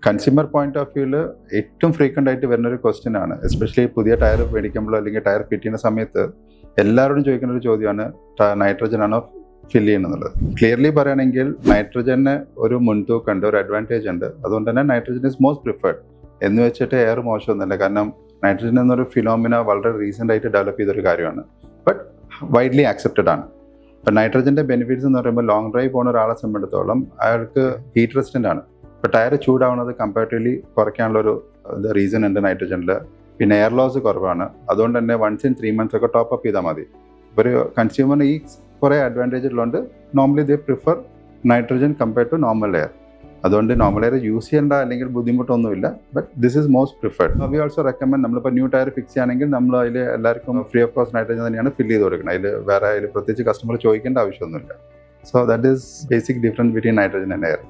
Consumer point of വ്യൂവിൽ ഏറ്റവും frequent ആയിട്ട് വരുന്നൊരു ക്വസ്റ്റ്യൻ ആണ്. എസ്പെഷ്യലി പുതിയ ടയർ മേടിക്കുമ്പോൾ അല്ലെങ്കിൽ ടയർ ഫിറ്റ് ചെയ്യുന്ന സമയത്ത് എല്ലാവരോടും ചോദിക്കുന്ന ഒരു ചോദ്യമാണ് നൈട്രജൻ ആണോ ഫില്ല് ചെയ്യുന്നത്. ക്ലിയർലി പറയുകയാണെങ്കിൽ നൈട്രജന് ഒരു മുൻതൂക്കമുണ്ട്, ഒരു അഡ്വാൻറ്റേജ് ഉണ്ട്. അതുകൊണ്ട് തന്നെ നൈട്രജൻ ഇസ് മോസ്റ്റ് പ്രിഫേർഡ് എന്ന് വെച്ചിട്ട് എയർ മോശമൊന്നുമില്ല. കാരണം നൈട്രജൻ എന്നൊരു ഫിനോമിന വളരെ റീസെൻ്റ് ആയിട്ട് ഡെവലപ്പ് ചെയ്തൊരു കാര്യമാണ്, ബട്ട് വൈഡ്ലി ആക്സെപ്റ്റഡ് ആണ്. ഇപ്പം നൈട്രജൻ്റെ ബെനിഫിറ്റ്സ് എന്ന് പറയുമ്പോൾ ലോങ് ഡ്രൈവ് പോകുന്ന ഒരാളെ സംബന്ധിച്ചിടത്തോളം അയാൾക്ക് ഹീറ്റ് റെസിസ്റ്റൻ്റ് ആണ്. ഇപ്പോൾ ടയർ ചൂടാവുന്നത് കമ്പാരിറ്റീവ്ലി കുറയ്ക്കാനുള്ളൊരു റീസൺ ഉണ്ട് നൈട്രജനിൽ. പിന്നെ എയർ ലോസ് കുറവാണ്. അതുകൊണ്ട് തന്നെ 1 in 3 months ഒക്കെ ടോപ്പ് അപ്പ് ചെയ്താൽ മതി. ഒരു കൺസ്യൂമറിന് ഈ കുറേ അഡ്വാൻറ്റേജ് ഉള്ളതുകൊണ്ട് normally they prefer nitrogen compare to normal air. അതുകൊണ്ട് നോർമൽ എയർ യൂസ് ചെയ്യേണ്ട അല്ലെങ്കിൽ ബുദ്ധിമുട്ടൊന്നുമില്ല, but this is most preferred. We also recommend നമ്മളിപ്പോൾ ന്യൂ ടയർ ഫിക്സ് ചെയ്യുകയാണെങ്കിൽ നമ്മൾ അതിൽ എല്ലാവർക്കും ഫ്രീ ഓഫ് കോസ്റ്റ് നൈട്രജൻ തന്നെയാണ് ഫില്ല് ചെയ്ത് കൊടുക്കുന്നത്. അതിൽ പ്രത്യേകിച്ച് കസ്റ്റമർ ചോദിക്കേണ്ട ആവശ്യമൊന്നുമില്ല. So that is basic difference between nitrogen and air.